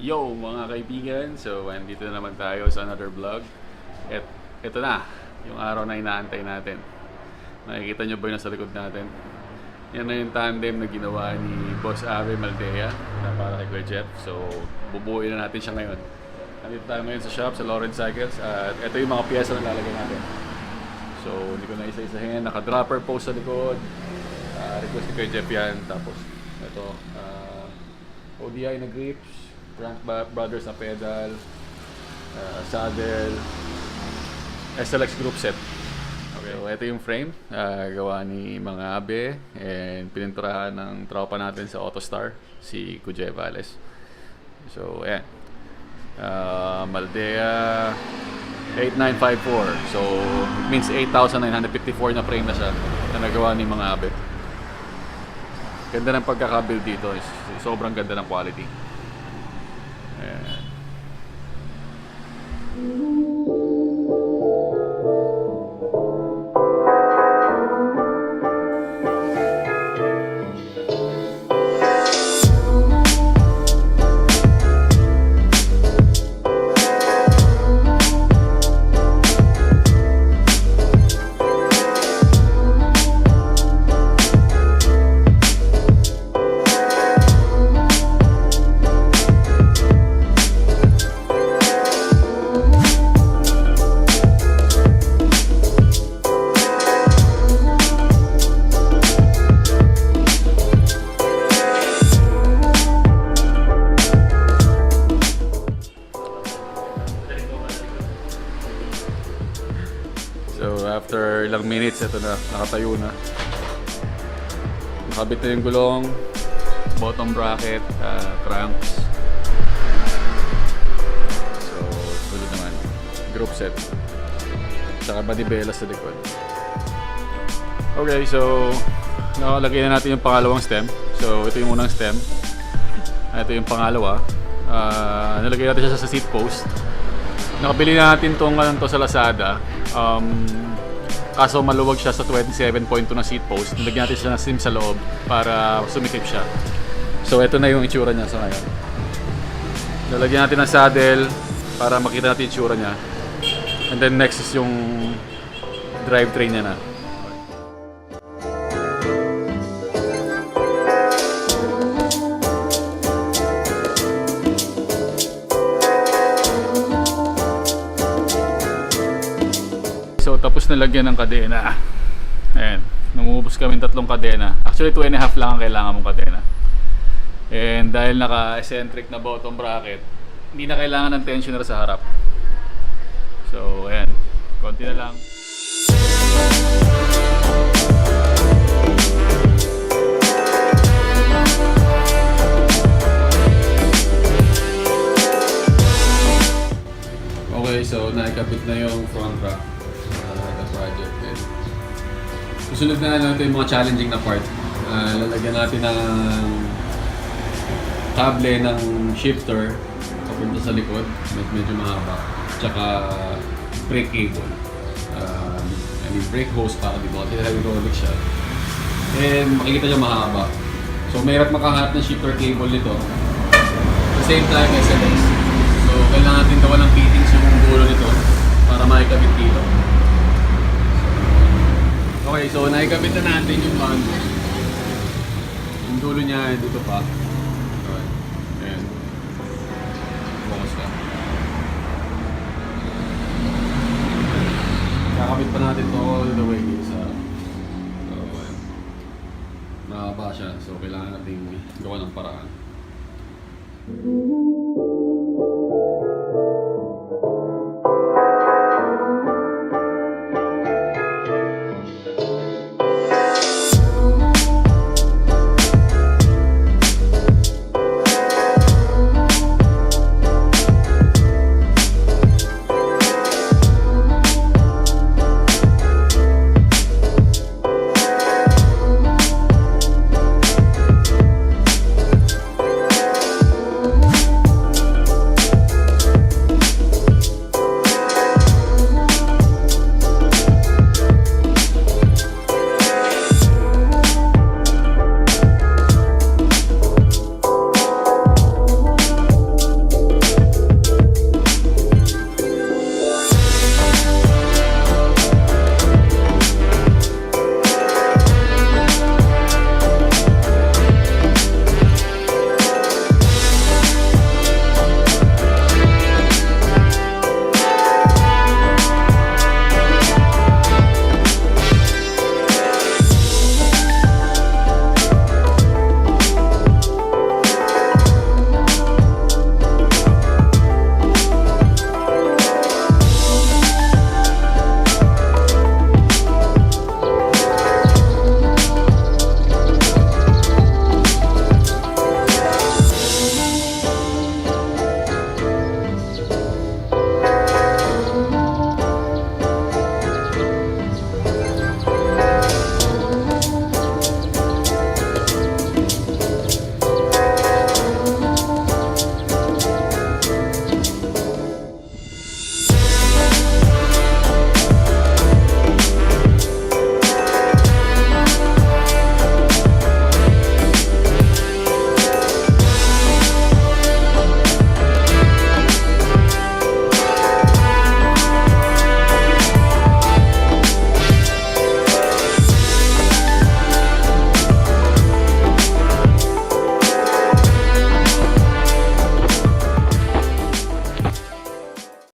Yo mga kaibigan, so andito na naman tayo sa another vlog. Ito na, yung araw na inaantay natin. Nakikita nyo ba yung nasa likod natin? Yan na yung tandem na ginawa ni Boss Ave Maldea na para kay Kuya Jeff. So bubuuin na natin siya ngayon. Nandito tayo ngayon sa shop, sa Lorenz Cycles. At ito yung mga piyesa na lalagay natin. So hindi ko na isa-isahin, naka-dropper post sa likod. Request ni Kuya Jeff yan. Tapos ito, ODI na grips, Crank Brothers na pedal, saddle, SLX group set. Okay. So ito yung frame, gawa ni mga Abe and pininturahan ng tropa natin sa AutoStar, si Kuya Jeff. So ayan, Maldea 8954, so it means 8,954 na frame na siya na nagawa ni mga Abe. Ganda ng pagkakabuild dito, sobrang ganda ng quality. Ayan. So after ilang minutes, ito na, nakatayo na. Nakabit na yung gulong, bottom bracket, cranks. So sulit naman, group set. Saka manibela sa likod. Okay, so nakalagay na natin yung pangalawang stem. So ito yung unang stem. Ito yung pangalawa. Nalagay natin siya sa seat post. Nakabili natin tong to sa Lazada. Kaso maluwag siya sa 27.2 na seat post. Nilagyan natin siya ng sim sa loob para sumikip siya. So ito na yung itsura niya sa ngayon. Nalagyan natin ng saddle para makita natin yung itsura niya. And then next is yung drivetrain niya na. So tapos nalagyan ng kadena. Ayan, namubos kami 3 kadena. Actually 2.5 lang ang kailangan mong kadena. And dahil naka-eccentric na bottom bracket, hindi na kailangan ng tensioner sa harap. So ayan, konti na lang. Okay, so naikabit na yung front rack. Project din. Susunod na natin yung mga challenging na part. Lalagyan natin ng kable ng shifter papunta sa likod, medyo mahaba. Tsaka brake cable. Brake hose para di ba? Hydraulic siya. And makikita nyo mahaba. So mahirap makahanap ng shifter cable nito. At the same time, SLX. So kailangan natin gawa ng fittings yung dulo nito para makikabit dito. Okay, so naikabit na natin yung bundle. Yung dulo niya dito pa. Okay. Ayan. Focus ka. Kakabit pa natin to all the way sa mahaba siya. So kailangan natin gawa ng paraan.